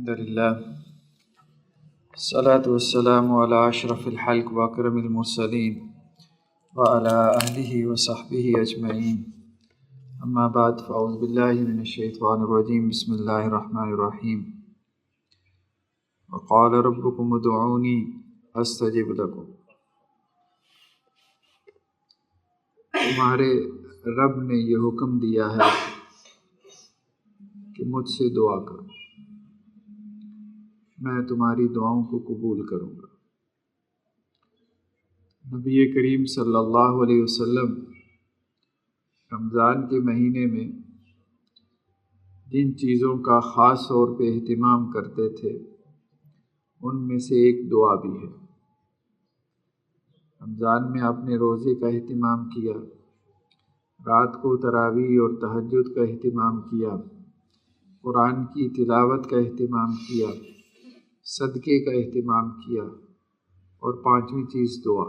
الحمد لله الصلاة والسلام على أشرف الخلق وأكرم المرسلين وعلى أهله وصحبه أجمعين أما بعد فأعوذ بالله من الشيطان الرجيم بسم الله الرحمن الرحيم وقال ربكم ادعوني أستجب لكم تمہارے رب نے یہ حکم دیا ہے کہ مجھ سے دعا کرو، میں تمہاری دعاؤں کو قبول کروں گا۔ نبی کریم صلی اللہ علیہ وسلم رمضان کے مہینے میں جن چیزوں کا خاص طور پہ اہتمام کرتے تھے ان میں سے ایک دعا بھی ہے۔ رمضان میں آپ نے روزے کا اہتمام کیا، رات کو تراویح اور تہجد کا اہتمام کیا، قرآن کی تلاوت کا اہتمام کیا، صدقے کا اہتمام کیا، اور پانچویں چیز دعا۔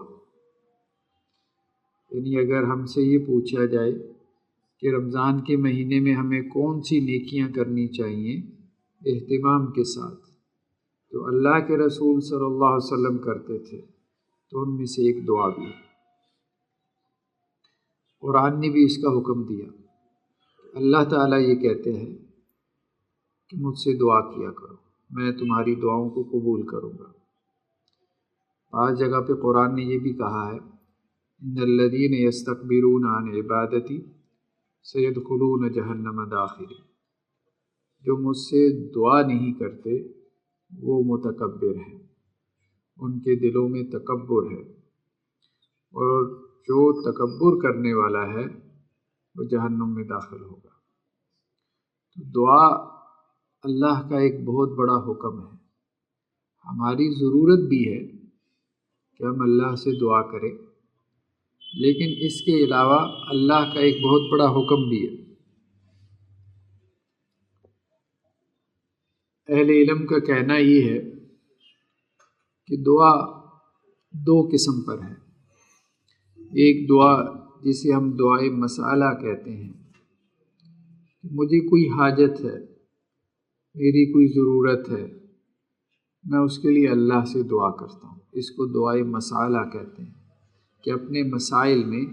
یعنی اگر ہم سے یہ پوچھا جائے کہ رمضان کے مہینے میں ہمیں کون سی نیکیاں کرنی چاہیے اہتمام کے ساتھ، تو اللہ کے رسول صلی اللہ علیہ وسلم کرتے تھے، تو ان میں سے ایک دعا بھی ہے۔ قرآن نے بھی اس کا حکم دیا۔ اللہ تعالیٰ یہ کہتے ہیں کہ مجھ سے دعا کیا کرو، میں تمہاری دعاؤں کو قبول کروں گا۔ بعض جگہ پہ قرآن نے یہ بھی کہا ہے ان الذین یستکبرون عن عبادتی سیدخلون جہنم داخرین، جو مجھ سے دعا نہیں کرتے وہ متکبر ہیں، ان کے دلوں میں تکبر ہے، اور جو تکبر کرنے والا ہے وہ جہنم میں داخل ہوگا۔ تو دعا اللہ کا ایک بہت بڑا حکم ہے۔ ہماری ضرورت بھی ہے کہ ہم اللہ سے دعا کریں، لیکن اس کے علاوہ اللہ کا ایک بہت بڑا حکم بھی ہے۔ اہل علم کا کہنا یہ ہے کہ دعا دو قسم پر ہے۔ ایک دعا جسے ہم دعائے مسئلہ کہتے ہیں، مجھے کوئی حاجت ہے، میری کوئی ضرورت ہے، میں اس کے لیے اللہ سے دعا کرتا ہوں، اس کو دعائے مسئلہ کہتے ہیں، کہ اپنے مسائل میں،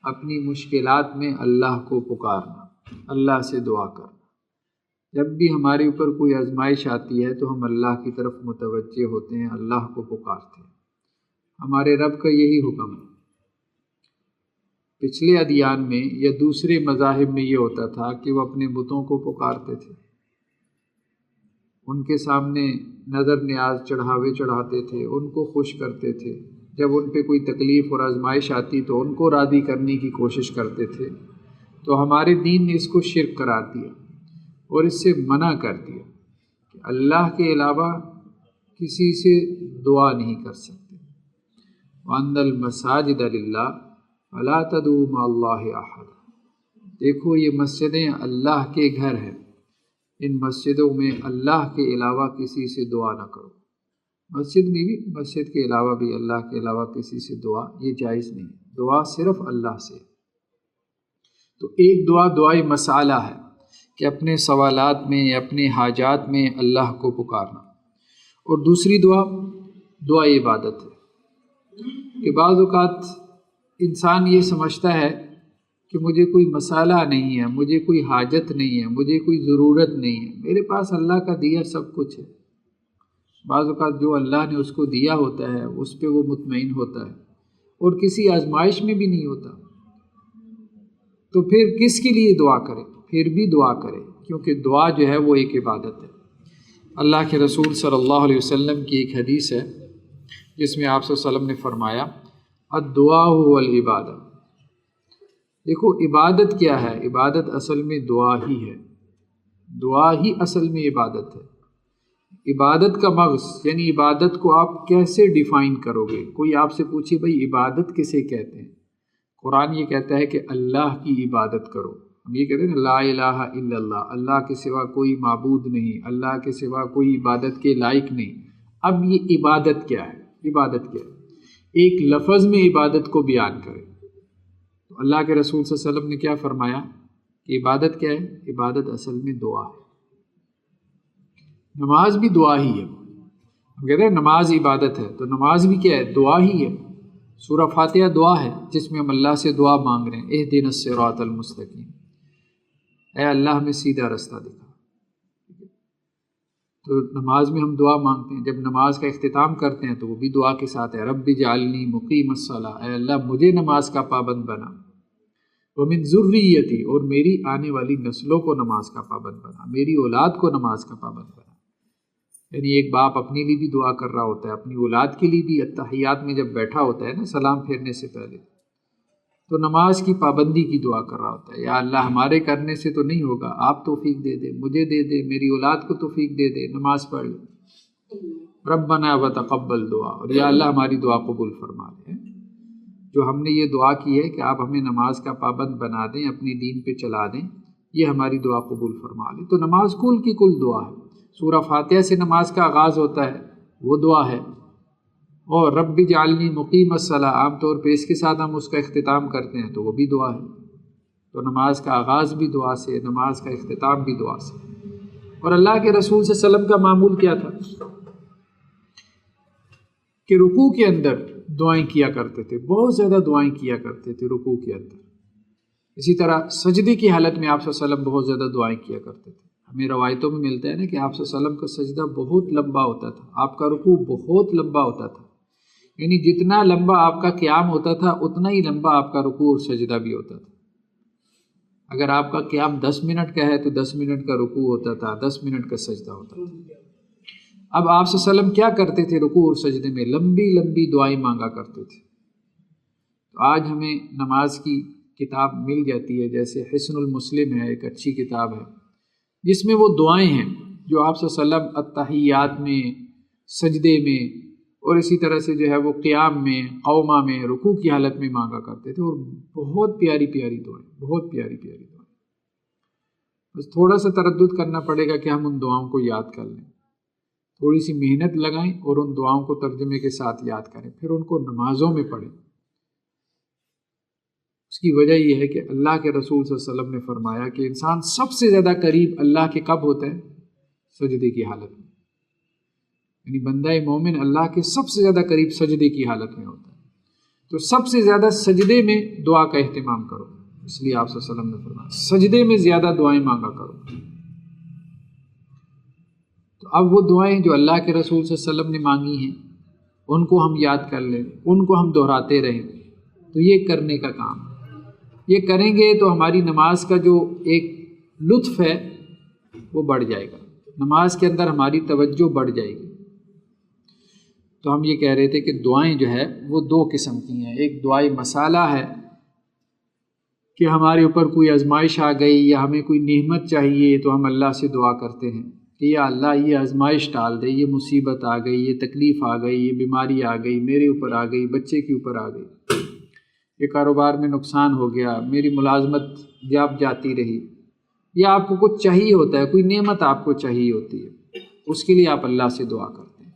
اپنی مشکلات میں اللہ کو پکارنا، اللہ سے دعا کرنا۔ جب بھی ہمارے اوپر کوئی آزمائش آتی ہے تو ہم اللہ کی طرف متوجہ ہوتے ہیں، اللہ کو پکارتے ہیں۔ ہمارے رب کا یہی حکم ہے۔ پچھلے ادیان میں یا دوسرے مذاہب میں یہ ہوتا تھا کہ وہ اپنے بتوں کو پکارتے تھے، ان کے سامنے نظر نیاز چڑھاوے چڑھاتے تھے، ان کو خوش کرتے تھے۔ جب ان پہ کوئی تکلیف اور آزمائش آتی تو ان کو راضی کرنے کی کوشش کرتے تھے۔ تو ہمارے دین نے اس کو شرک قرار دیا اور اس سے منع کر دیا کہ اللہ کے علاوہ کسی سے دعا نہیں کر سکتے۔ وَأَنَّ الْمَسَاجِدَ لِلَّهِ فَلَا تَدْعُوا مَعَ اللَّهِ أَحَدًا، دیکھو یہ مسجدیں اللہ کے گھر ہیں، ان مسجدوں میں اللہ کے علاوہ کسی سے دعا نہ کرو۔ مسجد میں بھی، مسجد کے علاوہ بھی اللہ کے علاوہ کسی سے دعا یہ جائز نہیں، دعا صرف اللہ سے۔ تو ایک دعا دعائے مسئلہ ہے کہ اپنے سوالات میں، اپنے حاجات میں اللہ کو پکارنا، اور دوسری دعا دعائے عبادت ہے، کہ بعض اوقات انسان یہ سمجھتا ہے کہ مجھے کوئی مسئلہ نہیں ہے، مجھے کوئی حاجت نہیں ہے، مجھے کوئی ضرورت نہیں ہے، میرے پاس اللہ کا دیا سب کچھ ہے۔ بعض اوقات جو اللہ نے اس کو دیا ہوتا ہے اس پہ وہ مطمئن ہوتا ہے اور کسی آزمائش میں بھی نہیں ہوتا، تو پھر کس کے لیے دعا کرے؟ پھر بھی دعا کرے، کیونکہ دعا جو ہے وہ ایک عبادت ہے۔ اللہ کے رسول صلی اللہ علیہ وسلم کی ایک حدیث ہے جس میں آپ صلی اللہ علیہ وسلم نے فرمایا الدعاء هو العبادہ۔ دیکھو عبادت کیا ہے؟ عبادت اصل میں دعا ہی ہے، دعا ہی اصل میں عبادت ہے۔ عبادت کا مغز یعنی عبادت کو آپ کیسے ڈیفائن کرو گے؟ کوئی آپ سے پوچھے بھائی عبادت کسے کہتے ہیں؟ قرآن یہ کہتا ہے کہ اللہ کی عبادت کرو۔ ہم یہ کہتے ہیں نا لا الہ الا اللہ، اللہ کے سوا کوئی معبود نہیں، اللہ کے سوا کوئی عبادت کے لائق نہیں۔ اب یہ عبادت کیا ہے؟ عبادت کیا ہے؟ ایک لفظ میں عبادت کو بیان کرے تو اللہ کے رسول صلی اللہ علیہ وسلم نے کیا فرمایا کہ عبادت کیا ہے؟ عبادت اصل میں دعا ہے۔ نماز بھی دعا ہی ہے. ہم کہتے ہیں نماز عبادت ہے، تو نماز بھی کیا ہے؟ دعا ہی ہے. سورہ فاتحہ دعا ہے جس میں ہم اللہ سے دعا مانگ رہے ہیں، اہدنا الصراط المستقیم، اے اللہ ہمیں سیدھا رستہ دکھا. تو نماز میں ہم دعا مانگتے ہیں. جب نماز کا اختتام کرتے ہیں تو وہ بھی دعا کے ساتھ ہے، رب اجعلنی مقیم الصلاۃ، اے اللہ مجھے نماز کا پابند بنا، ومن ذریتی، اور میری آنے والی نسلوں کو نماز کا پابند بنا، میری اولاد کو نماز کا پابند بنا. یعنی ایک باپ اپنے لیے بھی دعا کر رہا ہوتا ہے، اپنی اولاد کے لیے بھی. اتحیات میں جب بیٹھا ہوتا ہے نا سلام پھیرنے سے پہلے، تو نماز کی پابندی کی دعا کر رہا ہوتا ہے. یا اللہ ہمارے کرنے سے تو نہیں ہوگا، آپ توفیق دے دے، مجھے دے دے، میری اولاد کو توفیق دے دے، نماز پڑھ لے. ربنا وتقبل دعا، اور یا اللہ ہماری دعا قبول فرما لے. جو ہم نے یہ دعا کی ہے کہ آپ ہمیں نماز کا پابند بنا دیں، اپنی دین پہ چلا دیں، یہ ہماری دعا قبول فرما لے. تو نماز کل کی کل دعا ہے. سورہ فاتحہ سے نماز کا آغاز ہوتا ہے، وہ دعا ہے. اور رب اجعلنی مقیم الصلاۃ، عام طور پہ اس کے ساتھ ہم اس کا اختتام کرتے ہیں، تو وہ بھی دعا ہے. تو نماز کا آغاز بھی دعا سے، نماز کا اختتام بھی دعا سے. اور اللہ کے رسول صلی اللہ علیہ وسلم کا معمول کیا تھا کہ رکوع کے اندر دعائیں کیا کرتے تھے، بہت زیادہ دعائیں کیا کرتے تھے رکوع کے اندر. اسی طرح سجدے کی حالت میں آپ صلی اللہ علیہ وسلم بہت زیادہ دعائیں کیا کرتے تھے. ہمیں روایتوں میں ملتا ہے نا کہ آپ صلی اللہ علیہ وسلم کا سجدہ بہت لمبا ہوتا تھا، آپ کا رکوع بہت لمبا ہوتا تھا. یعنی جتنا لمبا آپ کا قیام ہوتا تھا اتنا ہی لمبا آپ کا رکوع اور سجدہ بھی ہوتا تھا. اگر آپ کا قیام 10 منٹ کا ہے تو 10 منٹ کا رکوع ہوتا تھا، 10 منٹ کا سجدہ ہوتا تھا. اب آپ صلی اللہ علیہ وسلم کیا کرتے تھے؟ رکوع اور سجدے میں لمبی لمبی دعائیں مانگا کرتے تھے. تو آج ہمیں نماز کی کتاب مل جاتی ہے، جیسے حسن المسلم ہے، ایک اچھی کتاب ہے جس میں وہ دعائیں ہیں جو آپ صلی اللہ علیہ وسلم التحیات میں، سجدے میں، اور اسی طرح سے جو ہے وہ قیام میں، قومہ میں، رکوع کی حالت میں مانگا کرتے تھے. اور بہت پیاری پیاری دعائیں، بہت پیاری پیاری دعائیں. بس تھوڑا سا تردد کرنا پڑے گا کہ ہم ان دعاؤں کو یاد کر لیں، تھوڑی سی محنت لگائیں اور ان دعاؤں کو ترجمے کے ساتھ یاد کریں، پھر ان کو نمازوں میں پڑھیں. اس کی وجہ یہ ہے کہ اللہ کے رسول صلی اللہ علیہ وسلم نے فرمایا کہ انسان سب سے زیادہ قریب اللہ کے کب ہوتا ہے؟ سجدے کی حالت میں. یعنی بندہ مومن اللہ کے سب سے زیادہ قریب سجدے کی حالت میں ہوتا ہے. تو سب سے زیادہ سجدے میں دعا کا اہتمام کرو. اس لیے آپ صلی اللہ علیہ وسلم نے فرمایا سجدے میں زیادہ دعائیں مانگا کرو. تو اب وہ دعائیں جو اللہ کے رسول صلی اللہ علیہ وسلم نے مانگی ہیں ان کو ہم یاد کر لیں، ان کو ہم دہراتے رہیں. تو یہ کرنے کا کام، یہ کریں گے تو ہماری نماز کا جو ایک لطف ہے وہ بڑھ جائے گا، نماز کے اندر ہماری توجہ بڑھ جائے گی. تو ہم یہ کہہ رہے تھے کہ دعائیں جو ہے وہ دو قسم کی ہیں. ایک دعائیں مسالہ ہے کہ ہمارے اوپر کوئی آزمائش آ گئی یا ہمیں کوئی نعمت چاہیے تو ہم اللہ سے دعا کرتے ہیں کہ یا اللہ یہ آزمائش ٹال دے، یہ مصیبت آ گئی، یہ تکلیف آ گئی، یہ بیماری آ گئی، میرے اوپر آ گئی، بچے کے اوپر آ گئی، یہ کاروبار میں نقصان ہو گیا، میری ملازمت جاتی رہی. یا آپ کو کچھ چاہیے ہوتا ہے، کوئی نعمت آپ کو چاہیے ہوتی ہے، اس کے لیے آپ اللہ سے دعا کرتے ہیں.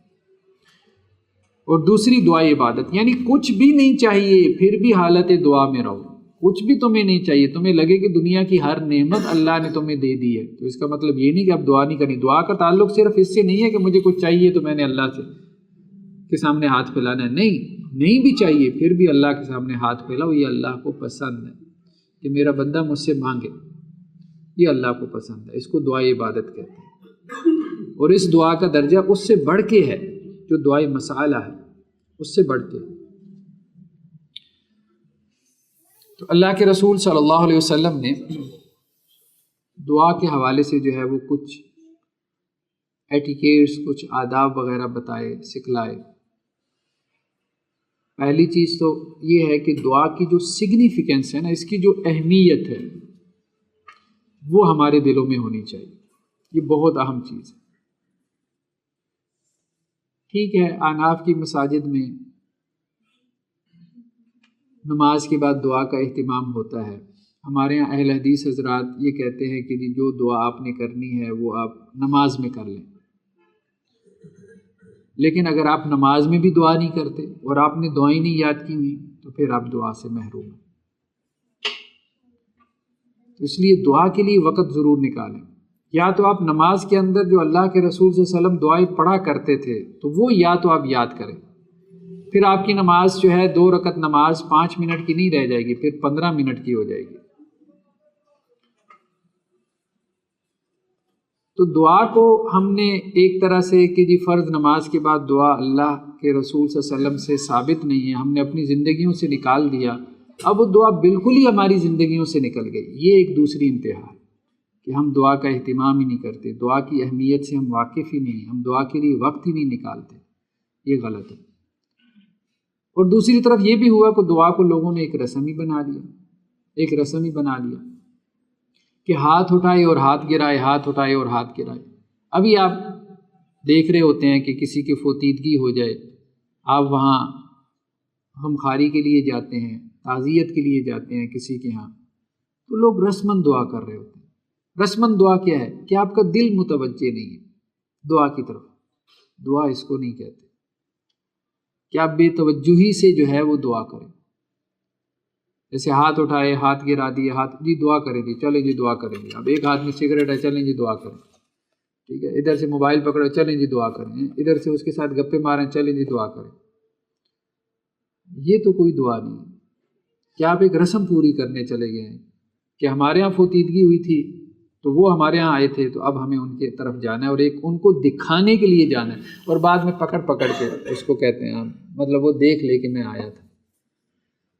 اور دوسری دعا عبادت، یعنی کچھ بھی نہیں چاہیے پھر بھی حالت دعا میں رہو. کچھ بھی تمہیں نہیں چاہیے، تمہیں لگے کہ دنیا کی ہر نعمت اللہ نے تمہیں دے دی ہے، تو اس کا مطلب یہ نہیں کہ اب دعا نہیں کرنی. دعا کا تعلق صرف اس سے نہیں ہے کہ مجھے کچھ چاہیے تو میں نے اللہ سے کے سامنے ہاتھ پھیلانا ہے. نہیں بھی چاہیے پھر بھی اللہ کے سامنے ہاتھ پھیلاؤ. یہ اللہ کو پسند ہے کہ میرا بندہ مجھ سے مانگے، یہ اللہ کو پسند ہے. اس کو دعا عبادت کہتے ہیں. اور اس دعا کا درجہ اس سے بڑھ کے ہے جو دعا مسالہ ہے، اس سے بڑھ کے. تو اللہ کے رسول صلی اللہ علیہ وسلم نے دعا کے حوالے سے جو ہے وہ کچھ ایٹیکیٹس، کچھ آداب وغیرہ بتائے، سکھلائے. پہلی چیز تو یہ ہے کہ دعا کی جو سگنیفیکینس ہے نا، اس کی جو اہمیت ہے وہ ہمارے دلوں میں ہونی چاہیے. یہ بہت اہم چیز ہے. ٹھیک ہے، احناف کی مساجد میں نماز کے بعد دعا کا اہتمام ہوتا ہے. ہمارے یہاں اہل حدیث حضرات یہ کہتے ہیں کہ جو دعا آپ نے کرنی ہے وہ آپ نماز میں کر لیں. لیکن اگر آپ نماز میں بھی دعا نہیں کرتے اور آپ نے دعائیں نہیں یاد کی ہوئی تو پھر آپ دعا سے محروم ہیں. تو اس لیے دعا کے لیے وقت ضرور نکالیں. یا تو آپ نماز کے اندر جو اللہ کے رسول صلی اللہ علیہ وسلم دعائیں پڑھا کرتے تھے تو وہ یا تو آپ یاد کریں، پھر آپ کی نماز جو ہے 2 رکعت نماز 5 منٹ کی نہیں رہ جائے گی، پھر 15 منٹ کی ہو جائے گی۔ تو دعا کو ہم نے ایک طرح سے کہ جی فرض نماز کے بعد دعا اللہ کے رسول صلی اللہ علیہ وسلم سے ثابت نہیں ہے، ہم نے اپنی زندگیوں سے نکال دیا، اب وہ دعا بالکل ہی ہماری زندگیوں سے نکل گئی۔ یہ ایک دوسری انتہا ہے کہ ہم دعا کا اہتمام ہی نہیں کرتے، دعا کی اہمیت سے ہم واقف ہی نہیں، ہم دعا کے لیے وقت ہی نہیں نکالتے، یہ غلط ہے۔ اور دوسری طرف یہ بھی ہوا کہ دعا کو لوگوں نے ایک رسم ہی بنا لیا، ایک رسم ہی بنا لیا کہ ہاتھ اٹھائے اور ہاتھ گرائے، ہاتھ اٹھائے اور ہاتھ گرائے۔ ابھی آپ دیکھ رہے ہوتے ہیں کہ کسی کی فوتیدگی ہو جائے، آپ وہاں غمخواری کے لیے جاتے ہیں، تعزیت کے لیے جاتے ہیں کسی کے ہاں، تو لوگ رسماً دعا کر رہے ہوتے ہیں۔ رسماً دعا کیا ہے کہ آپ کا دل متوجہ نہیں ہے دعا کی طرف، دعا اس کو نہیں کہتے کہ آپ بے توجہی سے جو ہے وہ دعا کریں۔ جیسے ہاتھ اٹھائے، ہاتھ گرا دیے، ہاتھ جی دعا کریں جی، چلیں جی دعا کریں گے، اب ایک ہاتھ میں سگریٹ ہے، چلیں جی دعا کریں، ٹھیک ہے، ادھر سے موبائل پکڑو، چلیں جی دعا کریں، ادھر سے اس کے ساتھ گپے ماریں، چلیں جی دعا کریں۔ یہ تو کوئی دعا نہیں ہے کہ آپ ایک رسم پوری کرنے چلے گئے ہیں کہ ہمارے ہاں فوتیدگی ہوئی تھی تو وہ ہمارے ہاں آئے تھے تو اب ہمیں ان کے طرف جانا ہے اور ایک ان کو دکھانے کے لیے جانا ہے، اور بعد میں پکڑ کے اس کو کہتے ہیں مطلب وہ دیکھ لے کہ میں آیا تھا۔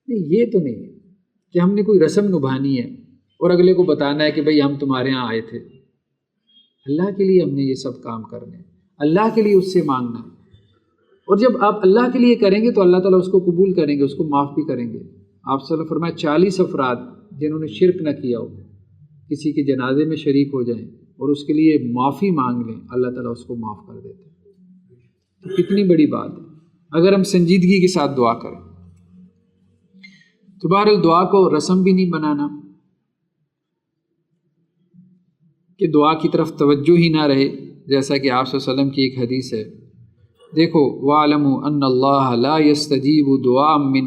نہیں، یہ تو نہیں ہے کہ ہم نے کوئی رسم نبھانی ہے اور اگلے کو بتانا ہے کہ بھئی ہم تمہارے ہاں آئے تھے۔ اللہ کے لیے ہم نے یہ سب کام کرنے ہیں، اللہ کے لیے اس سے مانگنا ہے، اور جب آپ اللہ کے لیے کریں گے تو اللہ تعالیٰ اس کو قبول کریں گے، اس کو معاف بھی کریں گے۔ آپ صلی اللہ علیہ وسلم فرمایا 40 افراد جنہوں نے شرک نہ کیا ہو کسی کے جنازے میں شریک ہو جائیں اور اس کے لیے معافی مانگ لیں، اللہ تعالیٰ اس کو معاف کر دیتے ہیں۔ تو کتنی بڑی بات ہے اگر ہم سنجیدگی کے ساتھ دعا کریں۔ تو بہرحال دعا کو رسم بھی نہیں بنانا کہ دعا کی طرف توجہ ہی نہ رہے، جیسا کہ آپ صلی اللہ علیہ وسلم کی ایک حدیث ہے، دیکھو وَاعْلَمُوا أَنَّ اللَّهَ لَا يَسْتَجِيبُ دُعَاءً مِّن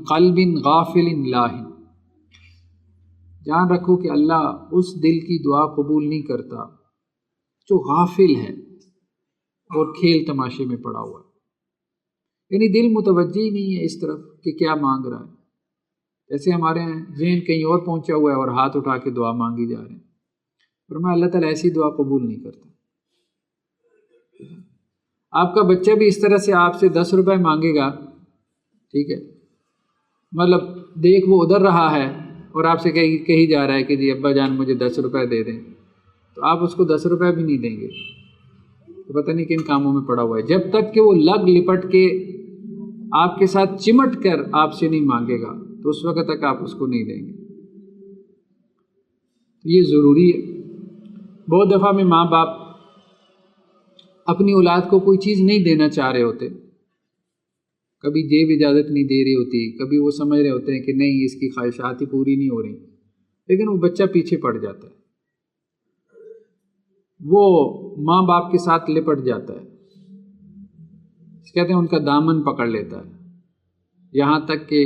قَلْبٍ غَافِلٍ لَاهٍ، جان رکھو کہ اللہ اس دل کی دعا قبول نہیں کرتا جو غافل ہے اور کھیل تماشے میں پڑا ہوا ہے، یعنی دل متوجہ ہی نہیں ہے اس طرف کہ کیا مانگ رہا ہے۔ جیسے ہمارے ذہن کہیں اور پہنچا ہوا ہے اور ہاتھ اٹھا کے دعا مانگی جا رہے ہیں، فرمایا اللہ تعالیٰ ایسی دعا قبول نہیں کرتا۔ آپ کا بچہ بھی اس طرح سے آپ سے 10 روپے مانگے گا، ٹھیک ہے، مطلب دیکھ وہ ادھر رہا ہے اور آپ سے کہی جا رہا ہے کہ جی ابا جان مجھے 10 روپے دے دیں، تو آپ اس کو 10 روپے بھی نہیں دیں گے، تو پتہ نہیں کن کاموں میں پڑا ہوا ہے، جب تک کہ وہ لگ لپٹ کے آپ کے ساتھ چمٹ کر آپ سے نہیں مانگے گا تو اس وقت تک آپ اس کو نہیں دیں گے۔ یہ ضروری ہے۔ بہت دفعہ میں ماں باپ اپنی اولاد کو کوئی چیز نہیں دینا چاہ رہے ہوتے، کبھی جیب اجازت نہیں دے رہی ہوتی، کبھی وہ سمجھ رہے ہوتے ہیں کہ نہیں اس کی خواہشات ہی پوری نہیں ہو رہی، لیکن وہ بچہ پیچھے پڑ جاتا ہے، وہ ماں باپ کے ساتھ لپٹ جاتا ہے، کہتے ہیں ان کا دامن پکڑ لیتا ہے، یہاں تک کہ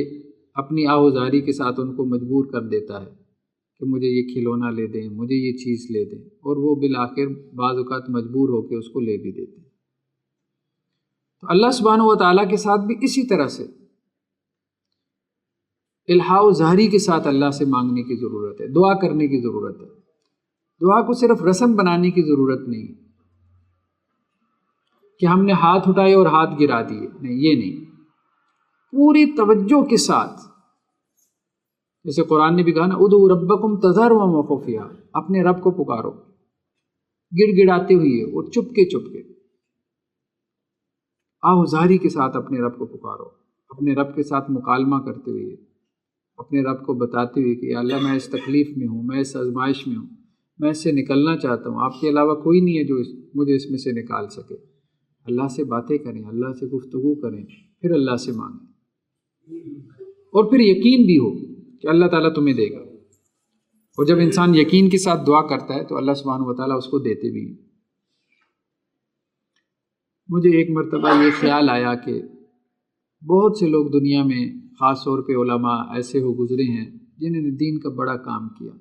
اپنی آہوزاری کے ساتھ ان کو مجبور کر دیتا ہے کہ مجھے یہ کھلونا لے دیں، مجھے یہ چیز لے دیں، اور وہ بالآخر بعض اوقات مجبور ہو کے اس کو لے بھی دیتے ہیں۔ تو اللہ سبحانہ و تعالیٰ کے ساتھ بھی اسی طرح سے الحاح و ظاہری کے ساتھ اللہ سے مانگنے کی ضرورت ہے، دعا کرنے کی ضرورت ہے۔ دعا کو صرف رسم بنانے کی ضرورت نہیں کہ ہم نے ہاتھ اٹھائے اور ہاتھ گرا دیے، نہیں، یہ نہیں، پوری توجہ کے ساتھ، جیسے قرآن نے بھی کہا نا ادعوا ربکم تضرعا وخفیا، اپنے رب کو پکارو گڑ گڑاتے ہوئے اور چپ کے آہوزاری کے ساتھ اپنے رب کو پکارو، اپنے رب کے ساتھ مکالمہ کرتے ہوئے، اپنے رب کو بتاتے ہوئے کہ یا اللہ میں اس تکلیف میں ہوں، میں اس آزمائش میں ہوں، میں اس سے نکلنا چاہتا ہوں، آپ کے علاوہ کوئی نہیں ہے جو مجھے اس میں سے نکال سکے۔ اللہ سے باتیں کریں، اللہ سے گفتگو کریں، پھر اللہ سے مانگیں، اور پھر یقین بھی ہو کہ اللہ تعالیٰ تمہیں دے گا، اور جب انسان یقین کے ساتھ دعا کرتا ہے تو اللہ سبحانہ و تعالیٰ اس کو دیتے بھی ہیں۔ مجھے ایک مرتبہ یہ خیال آیا کہ بہت سے لوگ دنیا میں، خاص طور پہ علماء ایسے ہو گزرے ہیں جنہوں نے دین کا بڑا کام کیا،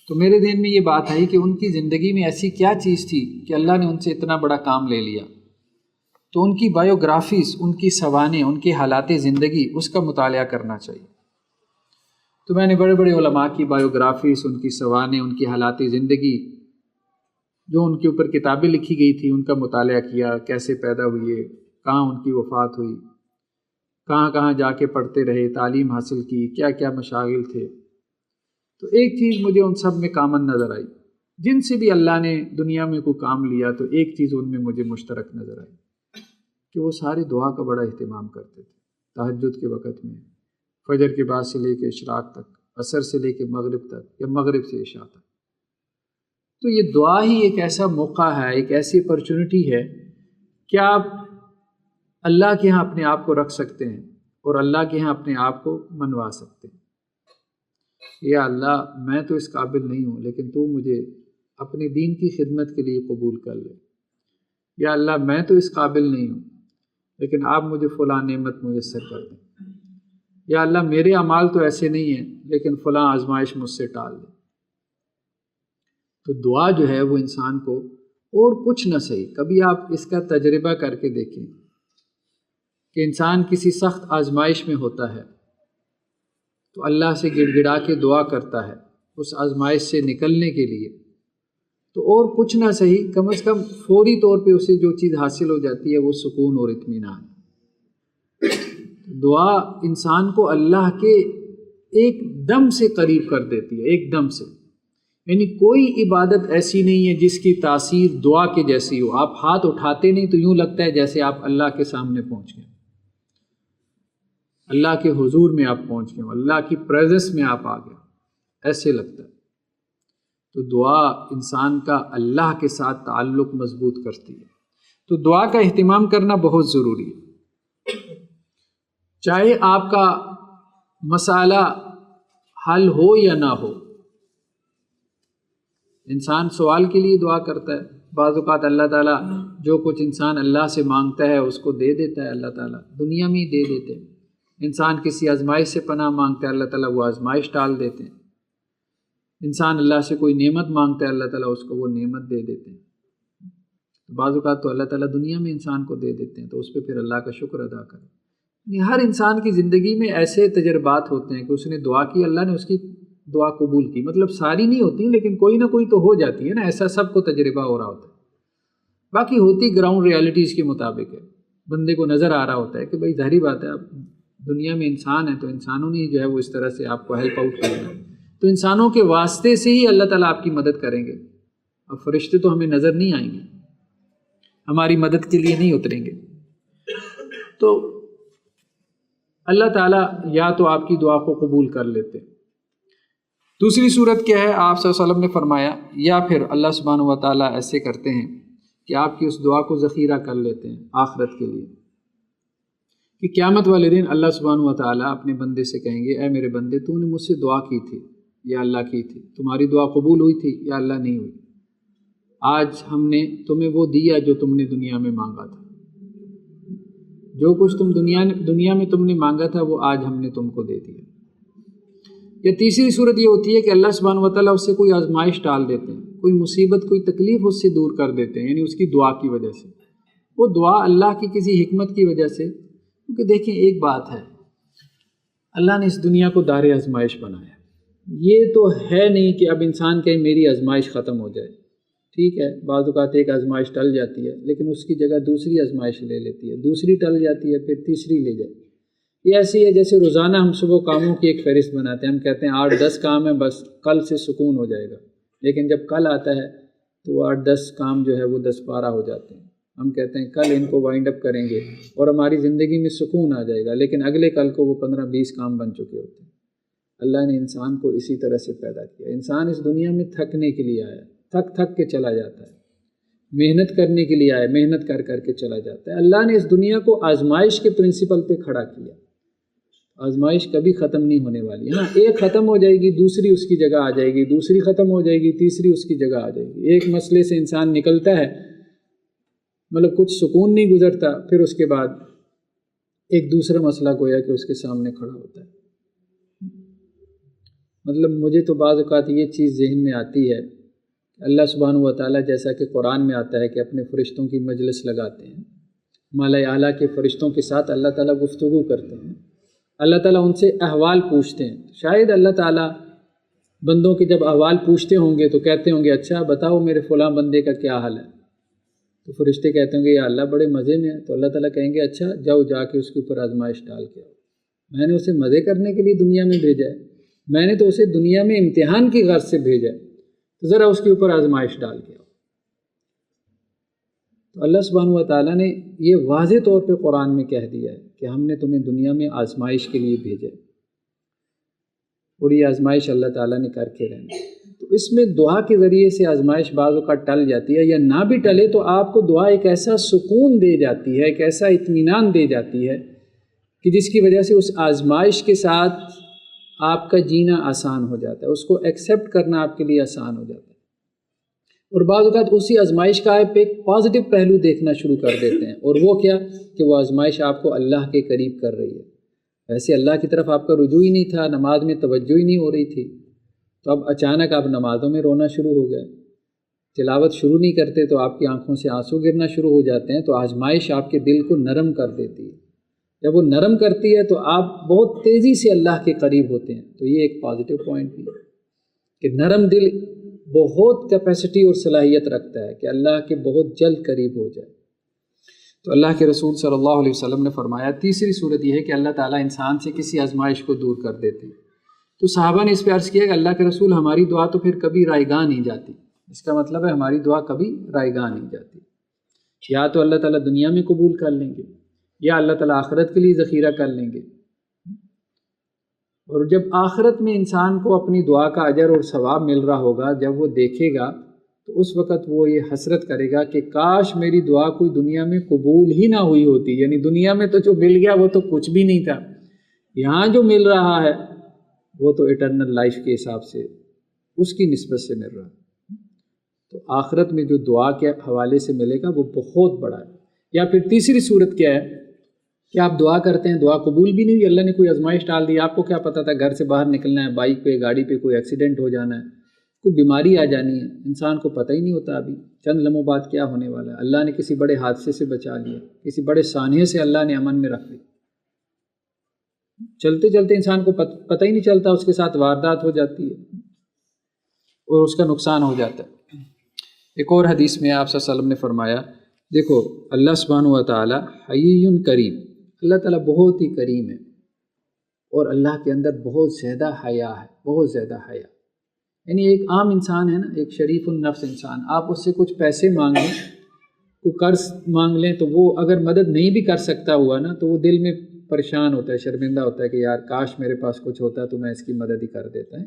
تو میرے ذہن میں یہ بات آئی کہ ان کی زندگی میں ایسی کیا چیز تھی کہ اللہ نے ان سے اتنا بڑا کام لے لیا. تو ان کی بایوگرافیز، ان کی سوانح، ان کے حالات زندگی، اس کا مطالعہ کرنا چاہیے. تو میں نے بڑے بڑے علماء کی بایوگرافیز، ان کی سوانح، ان کی حالات زندگی جو ان کے اوپر کتابیں لکھی گئی تھی ان کا مطالعہ کیا. کیسے پیدا ہوئے، کہاں ان کی وفات ہوئی، کہاں کہاں جا کے پڑھتے رہے، تعلیم حاصل کی، کیا کیا مشاغل تھے. تو ایک چیز مجھے ان سب میں کامن نظر آئی. جن سے بھی اللہ نے دنیا میں کوئی کام لیا تو ایک چیز ان میں مجھے مشترک نظر آئی کہ وہ سارے دعا کا بڑا اہتمام کرتے تھے. تہجد کے وقت میں، فجر کے بعد سے لے کے اشراق تک، عصر سے لے کے مغرب تک، یا مغرب سے عشاء تک. تو یہ دعا ہی ایک ایسا موقع ہے، ایک ایسی اپرچونٹی ہے کہ آپ اللہ کے ہاں اپنے آپ کو رکھ سکتے ہیں اور اللہ کے ہاں اپنے آپ کو منوا سکتے ہیں. یا اللہ، میں تو اس قابل نہیں ہوں لیکن تو مجھے اپنے دین کی خدمت کے لیے قبول کر لے. یا اللہ، میں تو اس قابل نہیں ہوں لیکن آپ مجھے فلاں نعمت میسر کر دیں. یا اللہ، میرے اعمال تو ایسے نہیں ہیں لیکن فلاں آزمائش مجھ سے ٹال دیں. تو دعا جو ہے وہ انسان کو، اور کچھ نہ صحیح، کبھی آپ اس کا تجربہ کر کے دیکھیں کہ انسان کسی سخت آزمائش میں ہوتا ہے تو اللہ سے گڑ گڑا کے دعا کرتا ہے اس آزمائش سے نکلنے کے لیے. تو اور کچھ نہ صحیح، کم از کم فوری طور پہ اسے جو چیز حاصل ہو جاتی ہے وہ سکون اور اطمینان. دعا انسان کو اللہ کے ایک دم سے قریب کر دیتی ہے، ایک دم سے. یعنی کوئی عبادت ایسی نہیں ہے جس کی تاثیر دعا کے جیسی ہو. آپ ہاتھ اٹھاتے نہیں تو یوں لگتا ہے جیسے آپ اللہ کے سامنے پہنچ گئے، اللہ کے حضور میں آپ پہنچ گئے، اللہ کی پریزنس میں آپ آ گئے، ایسے لگتا ہے. تو دعا انسان کا اللہ کے ساتھ تعلق مضبوط کرتی ہے. تو دعا کا اہتمام کرنا بہت ضروری ہے. چاہے آپ کا مسئلہ حل ہو یا نہ ہو، انسان سوال کے لیے دعا کرتا ہے. بعض اوقات اللہ تعالیٰ جو کچھ انسان اللہ سے مانگتا ہے اس کو دے دیتا ہے، اللہ تعالیٰ دنیا میں ہی دے دیتے ہیں. انسان کسی آزمائش سے پناہ مانگتا ہے، اللہ تعالیٰ وہ آزمائش ٹال دیتے ہیں. انسان اللہ سے کوئی نعمت مانگتا ہے، اللہ تعالیٰ اس کو وہ نعمت دے دیتے ہیں. بعض اوقات تو اللہ تعالیٰ دنیا میں انسان کو دے دیتے ہیں تو اس پہ پھر اللہ کا شکر ادا کرے. ہر انسان کی زندگی میں ایسے تجربات ہوتے ہیں کہ اس نے دعا کی، اللہ نے اس کی دعا قبول کی. مطلب ساری نہیں ہوتی لیکن کوئی نہ کوئی تو ہو جاتی ہے نا، ایسا سب کو تجربہ ہو رہا ہوتا ہے. باقی ہوتی گراؤنڈ ریالٹیز کے مطابق ہے. بندے کو نظر آ رہا ہوتا ہے کہ بھائی ظاہری بات ہے، اب دنیا میں انسان ہے تو انسانوں نے جو ہے وہ اس طرح سے آپ کو ہیلپ آؤٹ کرنا ہے. تو انسانوں کے واسطے سے ہی اللہ تعالیٰ آپ کی مدد کریں گے. اب فرشتے تو ہمیں نظر نہیں آئیں گے، ہماری مدد کے لیے نہیں اتریں گے. تو اللہ تعالیٰ یا تو آپ کی دعا کو قبول کر لیتے. دوسری صورت کیا ہے، آپ صلی اللہ علیہ وسلم نے فرمایا، یا پھر اللہ سبحانہ و تعالیٰ ایسے کرتے ہیں کہ آپ کی اس دعا کو ذخیرہ کر لیتے ہیں آخرت کے لیے، کہ قیامت والے دن اللہ سبحانہ و تعالیٰ اپنے بندے سے کہیں گے، اے میرے بندے، تو نے مجھ سے دعا کی تھی یا اللہ کی تھی، تمہاری دعا قبول ہوئی تھی یا اللہ نہیں ہوئی. آج ہم نے تمہیں وہ دیا جو تم نے دنیا میں مانگا تھا. جو کچھ تم دنیا میں تم نے مانگا تھا وہ آج ہم نے تم کو دے دیا. یا تیسری صورت یہ ہوتی ہے کہ اللہ سبحانہ و تعالیٰ اس سے کوئی آزمائش ٹال دیتے ہیں، کوئی مصیبت، کوئی تکلیف اس سے دور کر دیتے ہیں، یعنی اس کی دعا کی وجہ سے. وہ دعا اللہ کی کسی حکمت کی وجہ سے. کیونکہ دیکھیں ایک بات ہے، اللہ نے اس دنیا کو دار آزمائش بنایا. یہ تو ہے نہیں کہ اب انسان کہے میری آزمائش ختم ہو جائے. ٹھیک ہے، بعض اوقات ایک آزمائش ٹل جاتی ہے لیکن اس کی جگہ دوسری آزمائش لے لیتی ہے، دوسری ٹل جاتی ہے پھر تیسری لے جاتی ہے. یہ ایسی ہے جیسے روزانہ ہم صبح کاموں کی ایک فہرست بناتے ہیں. ہم کہتے ہیں 8-10 کام ہیں، بس کل سے سکون ہو جائے گا. لیکن جب کل آتا ہے تو وہ 8-10 کام جو ہے وہ 10-12 ہو جاتے ہیں. ہم کہتے ہیں کل ان کو وائنڈ اپ کریں گے اور ہماری زندگی میں سکون آ جائے گا، لیکن اگلے کل کو وہ 15-20 کام بن چکے ہوتے ہیں. اللہ نے انسان کو اسی طرح سے پیدا کیا. انسان اس دنیا میں تھکنے کے لیے آیا، تھک کے چلا جاتا ہے. محنت کرنے کے لیے آیا، محنت کر کے چلا جاتا ہے. اللہ نے اس دنیا کو آزمائش کے پرنسپل پہ کھڑا کیا. آزمائش کبھی ختم نہیں ہونے والی. ہاں، ایک ختم ہو جائے گی دوسری اس کی جگہ آ جائے گی، دوسری ختم ہو جائے گی تیسری اس کی جگہ آ جائے گی. ایک مسئلے سے انسان نکلتا ہے، مطلب کچھ سکون نہیں گزرتا، پھر اس کے بعد ایک دوسرا مسئلہ گویا کہ اس کے سامنے کھڑا ہوتا ہے. مطلب مجھے تو بعض اوقات یہ چیز ذہن میں آتی ہے کہ اللہ سبحانہ و تعالیٰ جیسا کہ قرآن میں آتا ہے کہ اپنے فرشتوں کی مجلس لگاتے ہیں، مالا اعلیٰ کے فرشتوں کے ساتھ اللہ تعالیٰ گفتگو کرتے ہیں، اللہ تعالیٰ ان سے احوال پوچھتے ہیں۔ شاید اللہ تعالیٰ بندوں کے جب احوال پوچھتے ہوں گے تو کہتے ہوں گے اچھا بتاؤ میرے فلاں بندے کا کیا حال ہے، تو فرشتے کہتے ہوں گے یا اللہ بڑے مزے میں ہے، تو اللہ تعالیٰ کہیں گے اچھا جاؤ جا کے اس کے اوپر آزمائش ڈال کے آؤ، میں نے اسے مزے کرنے کے لیے دنیا میں بھیجا ہے، میں نے تو اسے دنیا میں امتحان کی غرض سے بھیجا ہے، تو ذرا اس کے اوپر آزمائش ڈال کے آؤ۔ تو اللہ سبحانہ و تعالیٰ نے یہ واضح طور پہ قرآن میں کہہ دیا ہے کہ ہم نے تمہیں دنیا میں آزمائش کے لیے بھیجا ہے، اور یہ آزمائش اللہ تعالیٰ نے کر کے رہنا۔ تو اس میں دعا کے ذریعے سے آزمائش بعض اوقات ٹل جاتی ہے، یا نہ بھی ٹلے تو آپ کو دعا ایک ایسا سکون دے جاتی ہے، ایک ایسا اطمینان دے جاتی ہے کہ جس کی وجہ سے اس آزمائش کے ساتھ آپ کا جینا آسان ہو جاتا ہے، اس کو ایکسیپٹ کرنا آپ کے لیے آسان ہو جاتا ہے، اور بعض اوقات اسی آزمائش کا آپ ایک پازیٹیو پہلو دیکھنا شروع کر دیتے ہیں، اور وہ کیا کہ وہ آزمائش آپ کو اللہ کے قریب کر رہی ہے۔ ویسے اللہ کی طرف آپ کا رجوع ہی نہیں تھا، نماز میں توجہ ہی نہیں ہو رہی تھی، تو اب اچانک آپ نمازوں میں رونا شروع ہو گئے، تلاوت شروع نہیں کرتے تو آپ کی آنکھوں سے آنسو گرنا شروع ہو جاتے ہیں، تو آزمائش آپ کے دل کو نرم کر دیتی ہے۔ جب وہ نرم کرتی ہے تو آپ بہت تیزی سے اللہ کے قریب ہوتے ہیں، تو یہ ایک پازیٹیو پوائنٹ بھی ہے کہ نرم دل بہت کیپیسٹی اور صلاحیت رکھتا ہے کہ اللہ کے بہت جلد قریب ہو جائے۔ تو اللہ کے رسول صلی اللہ علیہ وسلم نے فرمایا تیسری صورت یہ ہے کہ اللہ تعالیٰ انسان سے کسی آزمائش کو دور کر دیتے ہیں۔ تو صحابہ نے اس پہ عرض کیا کہ اللہ کے رسول ہماری دعا تو پھر کبھی رائگاں نہیں جاتی، اس کا مطلب ہے ہماری دعا کبھی رائگاں نہیں جاتی، یا تو اللہ تعالیٰ دنیا میں قبول کر لیں گے یا اللہ تعالیٰ آخرت کے لیے ذخیرہ کر لیں گے، اور جب آخرت میں انسان کو اپنی دعا کا اجر اور ثواب مل رہا ہوگا، جب وہ دیکھے گا تو اس وقت وہ یہ حسرت کرے گا کہ کاش میری دعا کوئی دنیا میں قبول ہی نہ ہوئی ہوتی، یعنی دنیا میں تو جو مل گیا وہ تو کچھ بھی نہیں تھا، یہاں جو مل رہا ہے وہ تو ایٹرنل لائف کے حساب سے اس کی نسبت سے مل رہا ہے، تو آخرت میں جو دعا کے حوالے سے ملے گا وہ بہت بڑا ہے۔ یا پھر تیسری صورت کیا ہے کہ آپ دعا کرتے ہیں، دعا قبول بھی نہیں ہوئی، اللہ نے کوئی آزمائش ڈال دی، آپ کو کیا پتہ تھا گھر سے باہر نکلنا ہے، بائک پہ گاڑی پہ کوئی ایکسیڈنٹ ہو جانا ہے، کوئی بیماری آ جانی ہے، انسان کو پتہ ہی نہیں ہوتا ابھی چند لمحوں بعد کیا ہونے والا ہے، اللہ نے کسی بڑے حادثے سے بچا لیا، کسی بڑے سانحے سے اللہ نے امن میں رکھ لی، چلتے چلتے انسان کو پتہ ہی نہیں چلتا، اس کے ساتھ واردات ہو جاتی ہے اور اس کا نقصان ہو جاتا ہے۔ ایک اور حدیث میں آپ صلی اللہ علیہ وسلم نے فرمایا دیکھو اللہ سبحانہ و تعالی حی کریم، اللہ تعالیٰ بہت ہی کریم ہے، اور اللہ کے اندر بہت زیادہ حیا ہے، بہت زیادہ حیا، یعنی ایک عام انسان ہے نا، ایک شریف النفس انسان، آپ اس سے کچھ پیسے مانگ لیں، کوئی قرض مانگ لیں، تو وہ اگر مدد نہیں بھی کر سکتا ہوا نا تو وہ دل میں پریشان ہوتا ہے، شرمندہ ہوتا ہے کہ یار کاش میرے پاس کچھ ہوتا تو میں اس کی مدد ہی کر دیتا ہے۔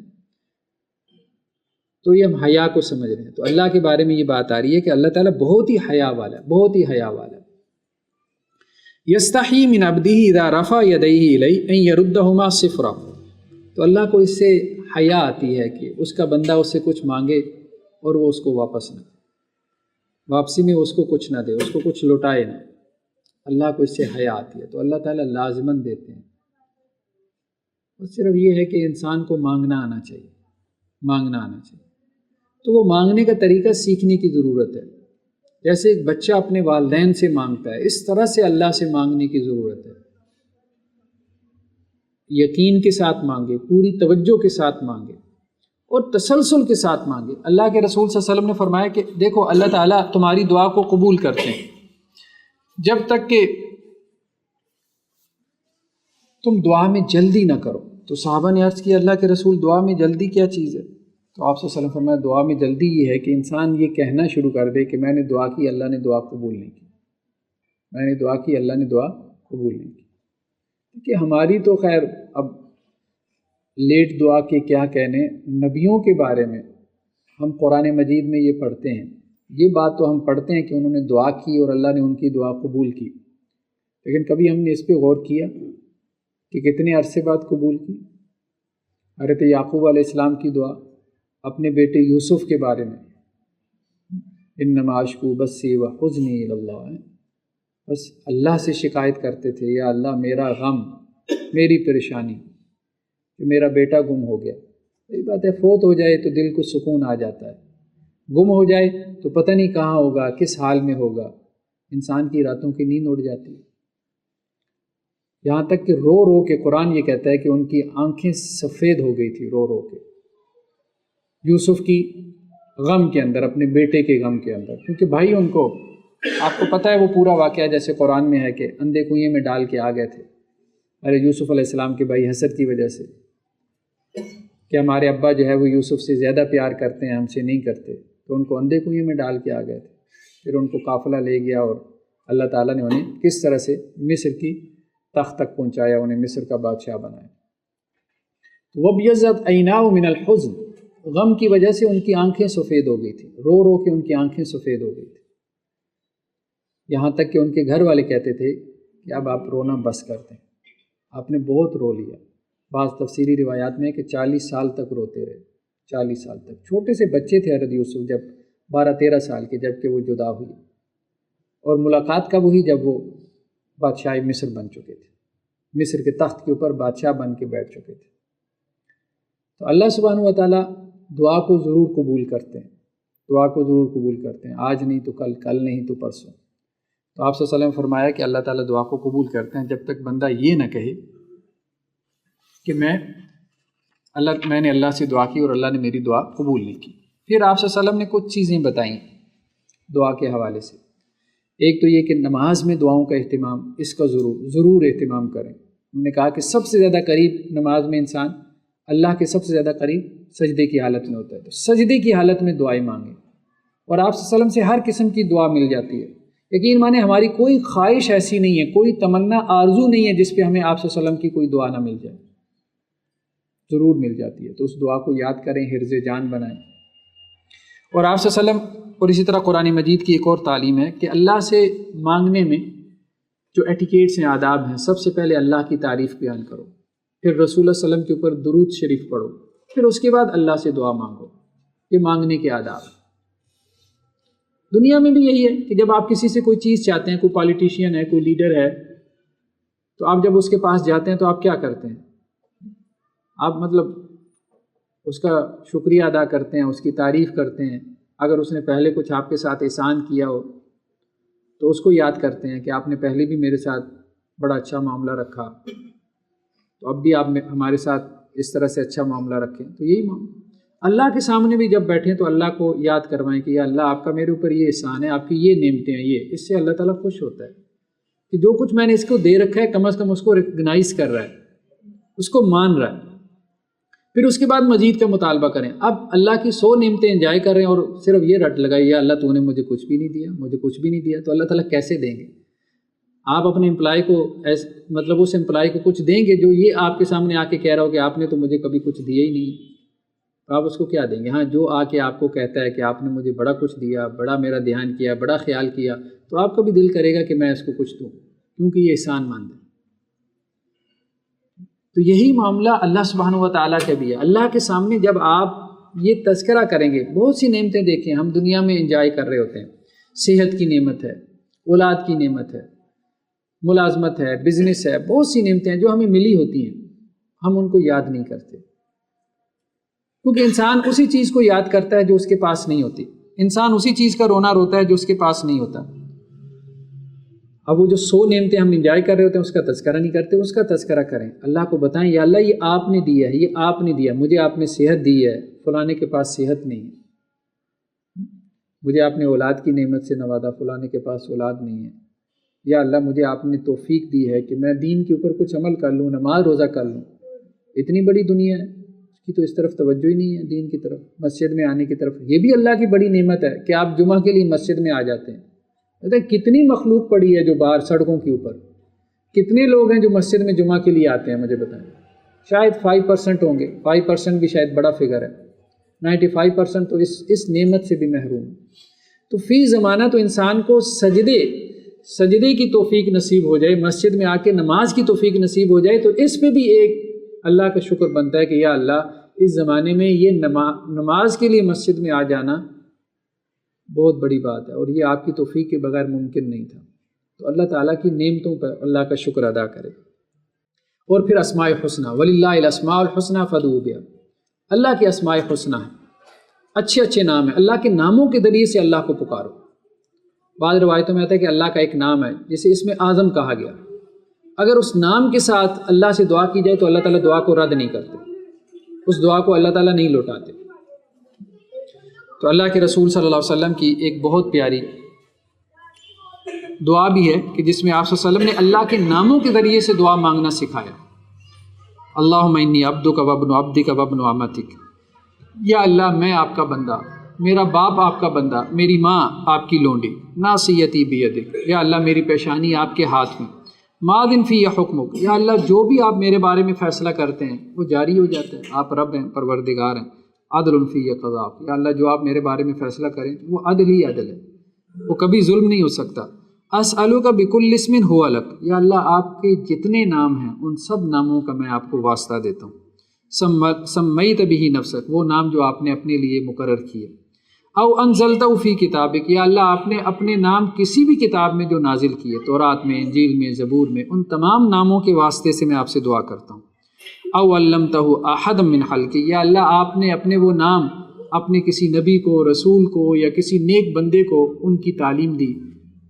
تو یہ ہم حیا کو سمجھ رہے ہیں، تو اللہ کے بارے میں یہ بات آ رہی ہے کہ اللہ تعالیٰ بہت ہی حیا والا ہے، بہت ہی حیا والا ہے۔ یستحی من عبدہ اذا رفع یدیہ الیہ ان یردہما صفرا، تو اللہ کو اس سے حیا آتی ہے کہ اس کا بندہ اس سے کچھ مانگے اور وہ اس کو واپس نہ، واپسی میں اس کو کچھ نہ دے، اس کو کچھ لوٹائے نہ، اللہ کو اس سے حیا آتی ہے، تو اللہ تعالیٰ لازماً دیتے ہیں، اور صرف یہ ہے کہ انسان کو مانگنا آنا چاہیے، مانگنا آنا چاہیے، تو وہ مانگنے کا طریقہ سیکھنے کی ضرورت ہے، جیسے ایک بچہ اپنے والدین سے مانگتا ہے اس طرح سے اللہ سے مانگنے کی ضرورت ہے، یقین کے ساتھ مانگے، پوری توجہ کے ساتھ مانگے اور تسلسل کے ساتھ مانگے۔ اللہ کے رسول صلی اللہ علیہ وسلم نے فرمایا کہ دیکھو اللہ تعالیٰ تمہاری دعا کو قبول کرتے ہیں جب تک کہ تم دعا میں جلدی نہ کرو۔ تو صحابہ نے عرض کیا اللہ کے رسول دعا میں جلدی کیا چیز ہے؟ تو آپ صلی اللہ علیہ وسلم فرمایا دعا میں جلدی یہ ہے کہ انسان یہ کہنا شروع کر دے کہ میں نے دعا کی اللہ نے دعا قبول نہیں کی، میں نے دعا کی اللہ نے دعا قبول نہیں کی۔ کہ ہماری تو خیر اب لیٹ دعا کے کیا کہنے، نبیوں کے بارے میں ہم قرآن مجید میں یہ پڑھتے ہیں، یہ بات تو ہم پڑھتے ہیں کہ انہوں نے دعا کی اور اللہ نے ان کی دعا قبول کی، لیکن کبھی ہم نے اس پہ غور کیا کہ کتنے عرصے بعد قبول کی؟ حضرت یعقوب علیہ السلام کی دعا اپنے بیٹے یوسف کے بارے میں، انما اشکو بثی وحزنی الی اللہ، بس اللہ سے شکایت کرتے تھے یا اللہ میرا غم، میری پریشانی کہ میرا بیٹا گم ہو گیا، وہی بات ہے، فوت ہو جائے تو دل کو سکون آ جاتا ہے، گم ہو جائے تو پتہ نہیں کہاں ہوگا، کس حال میں ہوگا، انسان کی راتوں کی نیند اڑ جاتی ہے۔ یہاں تک کہ رو رو کے قرآن یہ کہتا ہے کہ ان کی آنکھیں سفید ہو گئی تھی رو رو کے، یوسف کی غم کے اندر، اپنے بیٹے کے غم کے اندر، کیونکہ بھائی ان کو، آپ کو پتہ ہے وہ پورا واقعہ جیسے قرآن میں ہے کہ اندھے کنویں میں ڈال کے آ گئے تھے، ارے یوسف علیہ السلام کے بھائی حسد کی وجہ سے، کہ ہمارے ابا جو ہے وہ یوسف سے زیادہ پیار کرتے ہیں، ہم سے نہیں کرتے، تو ان کو اندھے کنویں میں ڈال کے آ گئے تھے۔ پھر ان کو قافلہ لے گیا اور اللہ تعالیٰ نے انہیں کس طرح سے مصر کی تخت تک پہنچایا، انہیں مصر کا بادشاہ بنایا۔ وَابْيَضَّتْ عَيْنَاهُ مِنَ الْحُزْنِ، غم کی وجہ سے ان کی آنکھیں سفید ہو گئی تھیں، رو رو کے ان کی آنکھیں سفید ہو گئی تھیں، یہاں تک کہ ان کے گھر والے کہتے تھے کہ اب آپ رونا بس کر دیں، آپ نے بہت رو لیا۔ بعض تفسیری روایات میں ہے کہ 40 سال تک روتے رہے، 40 سال تک، چھوٹے سے بچے تھے حضرت یوسف، جب 12-13 سال کے، جب کہ وہ جدا ہوئی، اور ملاقات کب ہوئی؟ جب وہ بادشاہ مصر بن چکے تھے، مصر کے تخت کے اوپر بادشاہ بن کے بیٹھ چکے تھے۔ تو اللہ سبحانہ و تعالیٰ دعا کو ضرور قبول کرتے ہیں، دعا کو ضرور قبول کرتے ہیں، آج نہیں تو کل، کل نہیں تو پرسوں۔ تو آپ صلی اللہ علیہ وسلم فرمایا کہ اللہ تعالیٰ دعا کو قبول کرتے ہیں جب تک بندہ یہ نہ کہے کہ میں نے اللہ سے دعا کی اور اللہ نے میری دعا قبول نہیں کی۔ پھر آپ صلی اللہ علیہ وسلم نے کچھ چیزیں بتائیں دعا کے حوالے سے، ایک تو یہ کہ نماز میں دعاؤں کا اہتمام، اس کا ضرور اہتمام کریں۔ ہم نے کہا کہ سب سے زیادہ قریب نماز میں انسان اللہ کے سب سے زیادہ قریب سجدے کی حالت میں ہوتا ہے، تو سجدے کی حالت میں دعائیں مانگیں، اور آپ صلی اللہ علیہ وسلم سے ہر قسم کی دعا مل جاتی ہے۔ یقین مانیں ہماری کوئی خواہش ایسی نہیں ہے، کوئی تمنا آرزو نہیں ہے جس پہ ہمیں آپ صلی اللہ علیہ وسلم کی کوئی دعا نہ مل جائے، ضرور مل جاتی ہے۔ تو اس دعا کو یاد کریں، حرز جان بنائیں۔ اور آپ صلی اللہ علیہ وسلم، اور اسی طرح قرآن مجید کی ایک اور تعلیم ہے کہ اللہ سے مانگنے میں جو ایٹیکیٹس ہیں، آداب ہیں، سب سے پہلے اللہ کی تعریف بیان کرو، پھر رسول اللہ صلی اللہ علیہ وسلم کے اوپر درود شریف پڑھو، پھر اس کے بعد اللہ سے دعا مانگو۔ یہ مانگنے کے آداب ہیں۔ دنیا میں بھی یہی ہے کہ جب آپ کسی سے کوئی چیز چاہتے ہیں، کوئی پالیٹیشین ہے، کوئی لیڈر ہے، تو آپ جب اس کے پاس جاتے ہیں تو آپ کیا کرتے ہیں؟ آپ مطلب اس کا شکریہ ادا کرتے ہیں، اس کی تعریف کرتے ہیں۔ اگر اس نے پہلے کچھ آپ کے ساتھ احسان کیا ہو تو اس کو یاد کرتے ہیں کہ آپ نے پہلے بھی میرے ساتھ بڑا اچھا معاملہ رکھا، تو اب بھی آپ ہمارے ساتھ اس طرح سے اچھا معاملہ رکھیں۔ تو یہی معاملہ اللہ کے سامنے بھی جب بیٹھیں تو اللہ کو یاد کروائیں کہ یا اللہ آپ کا میرے اوپر یہ احسان ہے، آپ کی یہ نعمتیں ہیں، یہ اس سے اللہ تعالیٰ خوش ہوتا ہے کہ جو کچھ میں نے اس کو دے رکھا ہے کم از کم اس کو ریکگنائز کر رہا ہے، اس کو مان رہا ہے۔ پھر اس کے بعد مزید کا مطالبہ کریں۔ اب اللہ کی 100 نعمتیں انجوائے کر رہے ہیں اور صرف یہ رٹ لگائی یا اللہ تو نے مجھے کچھ بھی نہیں دیا، مجھے کچھ بھی نہیں دیا، تو اللہ تعالیٰ کیسے دیں گے؟ آپ اپنے امپلائی کو مطلب اس امپلائی کو کچھ دیں گے جو یہ آپ کے سامنے آ کے کہہ رہا ہو کہ آپ نے تو مجھے کبھی کچھ دیا ہی نہیں، تو آپ اس کو کیا دیں گے؟ ہاں، جو آ کے آپ کو کہتا ہے کہ آپ نے مجھے بڑا کچھ دیا، بڑا میرا دھیان کیا، بڑا خیال کیا، تو آپ کا بھی دل کرے گا کہ میں اس کو کچھ دوں، کیونکہ یہ احسان مند ہے۔ تو یہی معاملہ اللہ سبحانہ و تعالیٰ کا بھی ہے۔ اللہ کے سامنے جب آپ یہ تذکرہ کریں گے، بہت سی نعمتیں دیکھیں ہم دنیا میں انجوائے کر رہے ہوتے ہیں، صحت کی نعمت ہے، اولاد کی نعمت ہے، ملازمت ہے، بزنس ہے، بہت سی نعمتیں ہیں جو ہمیں ملی ہوتی ہیں، ہم ان کو یاد نہیں کرتے، کیونکہ انسان اسی چیز کو یاد کرتا ہے جو اس کے پاس نہیں ہوتی، انسان اسی چیز کا رونا روتا ہے جو اس کے پاس نہیں ہوتا۔ اب وہ جو 100 نعمتیں ہم انجوائے کر رہے ہوتے ہیں اس کا تذکرہ نہیں کرتے، اس کا تذکرہ کریں، اللہ کو بتائیں یا اللہ یہ آپ نے دیا ہے، یہ آپ نے دیا، مجھے آپ نے صحت دی ہے، فلانے کے پاس صحت نہیں ہے، مجھے آپ نے اولاد کی نعمت سے نوازا، فلانے کے پاس اولاد نہیں ہے، یا اللہ مجھے آپ نے توفیق دی ہے کہ میں دین کے اوپر کچھ عمل کر لوں، نماز روزہ کر لوں، اتنی بڑی دنیا ہے، اس کی تو اس طرف توجہ ہی نہیں ہے، دین کی طرف، مسجد میں آنے کی طرف، یہ بھی اللہ کی بڑی نعمت ہے کہ آپ جمعہ کے لیے مسجد میں آ جاتے ہیں۔ کتنی مخلوق پڑی ہے جو باہر سڑکوں کے اوپر، کتنے لوگ ہیں جو مسجد میں جمعہ کے لیے آتے ہیں، مجھے بتائیں، شاید 5% ہوں گے، 5% بھی شاید بڑا فگر ہے، 95% تو اس نعمت سے بھی محروم ہے۔ تو فی زمانہ تو انسان کو سجدے کی توفیق نصیب ہو جائے، مسجد میں آ کے نماز کی توفیق نصیب ہو جائے، تو اس پہ بھی ایک اللہ کا شکر بنتا ہے کہ یا اللہ اس زمانے میں یہ نماز کے لیے مسجد میں آ جانا بہت بڑی بات ہے، اور یہ آپ کی توفیق کے بغیر ممکن نہیں تھا۔ تو اللہ تعالیٰ کی نعمتوں پر اللہ کا شکر ادا کرے۔ اور پھر اسماء الحسنہ، وَلِلَّهِ الْأَسْمَاءُ الْحُسْنَى فَادْعُوهُ بِهَا، اللہ کے اسماء حسنہ ہیں، اچھے اچھے نام ہیں، اللہ کے ناموں کے ذریعے سے اللہ کو پکارو۔ بعض روایتوں میں آتا ہے کہ اللہ کا ایک نام ہے جسے اسم اعظم کہا گیا، اگر اس نام کے ساتھ اللہ سے دعا کی جائے تو اللہ تعالیٰ دعا کو رد نہیں کرتے، اس دعا کو اللہ تعالیٰ نہیں لوٹاتے۔ تو اللہ کے رسول صلی اللہ علیہ وسلم کی ایک بہت پیاری دعا بھی ہے کہ جس میں آپ صلی اللہ علیہ وسلم نے اللہ کے ناموں کے ذریعے سے دعا مانگنا سکھایا۔ اللہم انی عبدک وابن عبدک وابن امتک، یا اللہ میں آپ کا بندہ، میرا باپ آپ کا بندہ، میری ماں آپ کی لونڈی، ناصیتی بیدک، یا اللہ میری پیشانی آپ کے ہاتھ میں، ماضٍ فی حکمک، یا اللہ جو بھی آپ میرے بارے میں فیصلہ کرتے ہیں وہ جاری ہو جاتا ہے، آپ رب ہیں، پروردگار ہیں۔ عدل فی قضاء، یا اللہ جو آپ میرے بارے میں فیصلہ کریں وہ عدل ہی عدل ہے، وہ کبھی ظلم نہیں ہو سکتا۔ اسألک بکل اسم هو لک، یا اللہ آپ کے جتنے نام ہیں ان سب ناموں کا میں آپ کو واسطہ دیتا ہوں۔ سمیت بہ نفسک، وہ نام جو آپ نے اپنے لیے مقرر کیے۔ او انزلتہ فی کتابک، یا اللہ آپ نے اپنے نام کسی بھی کتاب میں جو نازل کیے، تورات میں، انجیل میں، زبور میں، ان تمام ناموں کے واسطے سے میں آپ سے دعا کرتا ہوں۔ او علمتہ احد من خلقک، یا اللہ آپ نے اپنے وہ نام اپنے کسی نبی کو، رسول کو یا کسی نیک بندے کو ان کی تعلیم دی،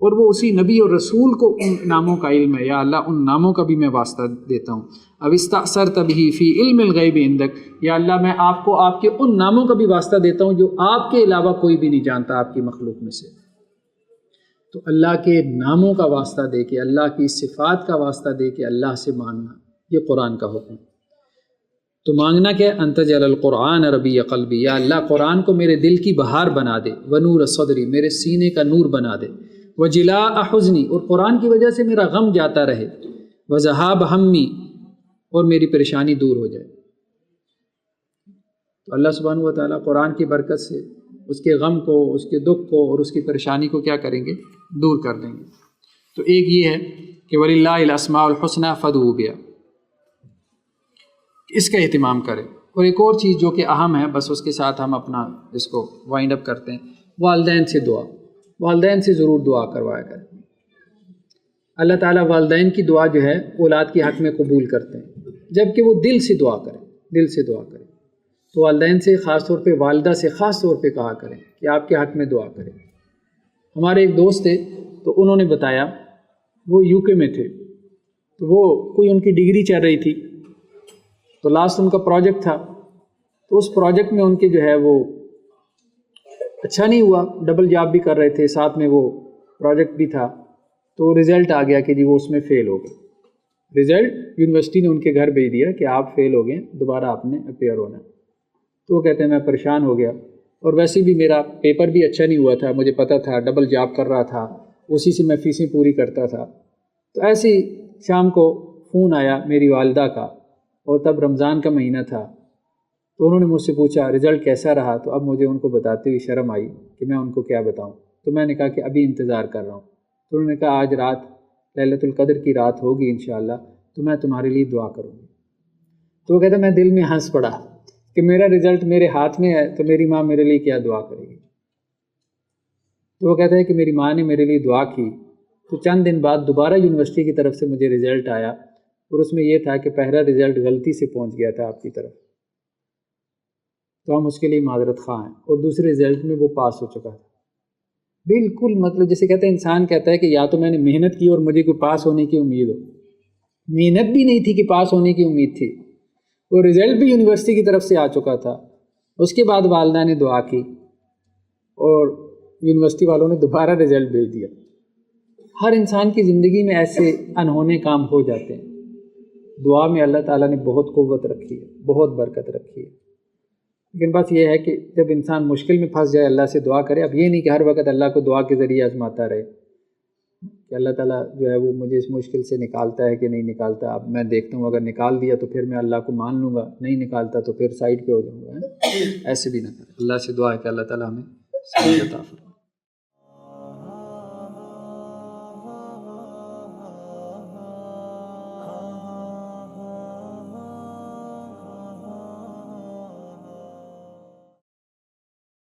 اور وہ اسی نبی اور رسول کو ان ناموں کا علم ہے، یا اللہ ان ناموں کا بھی میں واسطہ دیتا ہوں۔ اب استأثرت بہ فی علم الغیب عندک، یا اللہ میں آپ کو آپ کے ان ناموں کا بھی واسطہ دیتا ہوں جو آپ کے علاوہ کوئی بھی نہیں جانتا آپ کی مخلوق میں سے۔ تو اللہ کے ناموں کا واسطہ دے کے، اللہ کی صفات کا واسطہ دے کے اللہ سے مانگنا، یہ قرآن کا حکم ہے۔ تو مانگنا کیا ہے؟ انت جعل القرآن ربیع قلبی، یا اللہ قرآن کو میرے دل کی بہار بنا دے، ونور صدری، میرے سینے کا نور بنا دے، وجلاء حزنی، اور قرآن کی وجہ سے میرا غم جاتا رہے، وذہاب ہمی، اور میری پریشانی دور ہو جائے۔ تو اللہ سبحانہ و تعالیٰ قرآن کی برکت سے اس کے غم کو، اس کے دکھ کو اور اس کی پریشانی کو کیا کریں گے؟ دور کر دیں گے۔ تو ایک یہ ہے کہ وَلِلَّهِ الْأَسْمَاءُ الْحُسْنَىٰ فَادْعُوهُ بِهَا، اس کا اہتمام کریں۔ اور ایک اور چیز جو کہ اہم ہے، بس اس کے ساتھ ہم اپنا اس کو وائنڈ اپ کرتے ہیں، والدین سے دعا، والدین سے ضرور دعا کروایا کریں۔ اللہ تعالیٰ والدین کی دعا جو ہے اولاد کے حق میں قبول کرتے ہیں، جب کہ وہ دل سے دعا کریں، دل سے دعا کریں۔ تو والدین سے خاص طور پہ، والدہ سے خاص طور پہ کہا کریں کہ آپ کے حق میں دعا کریں۔ ہمارے ایک دوست تھے تو انہوں نے بتایا، وہ یو کے میں تھے، تو وہ کوئی ان کی ڈگری چل رہی تھی، تو لاسٹ ان کا پروجیکٹ تھا، تو اس پروجیکٹ میں ان کے جو ہے وہ اچھا نہیں ہوا، ڈبل جاب بھی کر رہے تھے، ساتھ میں وہ پروجیکٹ بھی تھا، تو رزلٹ آ گیا کہ جی وہ اس میں فیل ہو گئے۔ رزلٹ یونیورسٹی نے ان کے گھر بھیج دیا کہ آپ فیل ہو گئے، دوبارہ آپ نے اپیئر ہونا۔ تو وہ کہتے ہیں میں پریشان ہو گیا، اور ویسے بھی میرا پیپر بھی اچھا نہیں ہوا تھا، مجھے پتہ تھا، ڈبل جاب کر رہا تھا، اسی سے میں فیسیں پوری کرتا تھا۔ تو ایسے ہی شام کو فون آیا میری والدہ کا، اور تب رمضان کا مہینہ تھا، تو انہوں نے مجھ سے پوچھا رزلٹ کیسا رہا، تو اب مجھے ان کو بتاتے ہوئے شرم آئی کہ میں ان کو کیا بتاؤں۔ تو میں نے کہا کہ ابھی انتظار کر رہا ہوں۔ تو انہوں نے کہا آج رات لیلۃ القدر کی رات ہوگی انشاءاللہ، تو میں تمہارے لیے دعا کروں گی۔ تو وہ کہتا میں دل میں ہنس پڑا کہ میرا رزلٹ میرے ہاتھ میں ہے تو میری ماں میرے لیے کیا دعا کرے گی۔ تو وہ کہتا ہے کہ میری ماں نے میرے لیے دعا کی، تو چند دن بعد دوبارہ یونیورسٹی کی طرف سے مجھے رزلٹ آیا، اور اس میں یہ تھا کہ پہلا رزلٹ غلطی سے پہنچ گیا تھا آپ کی طرف، تو ہم اس کے لیے معذرت خواہ ہیں، اور دوسرے رزلٹ میں وہ پاس ہو چکا تھا۔ بالکل مطلب جیسے کہتے ہیں، انسان کہتا ہے کہ یا تو میں نے محنت کی اور مجھے کوئی پاس ہونے کی امید ہو، محنت بھی نہیں تھی کہ پاس ہونے کی امید تھی، اور رزلٹ بھی یونیورسٹی کی طرف سے آ چکا تھا۔ اس کے بعد والدہ نے دعا کی اور یونیورسٹی والوں نے دوبارہ رزلٹ بھیج دیا۔ ہر انسان کی زندگی میں ایسے انہونے کام ہو جاتے ہیں۔ دعا میں اللہ تعالیٰ نے بہت قوت رکھی ہے، بہت برکت رکھی ہے، لیکن بس یہ ہے کہ جب انسان مشکل میں پھنس جائے اللہ سے دعا کرے۔ اب یہ نہیں کہ ہر وقت اللہ کو دعا کے ذریعے آزماتا رہے کہ اللہ تعالیٰ جو ہے وہ مجھے اس مشکل سے نکالتا ہے کہ نہیں نکالتا، اب میں دیکھتا ہوں، اگر نکال دیا تو پھر میں اللہ کو مان لوں گا، نہیں نکالتا تو پھر سائڈ پہ ہو جاؤں گا۔ ایسے بھی نہ کریں، اللہ سے دعا ہے کہ اللہ تعالیٰ ہمیں سمجھ عطا فرمائے۔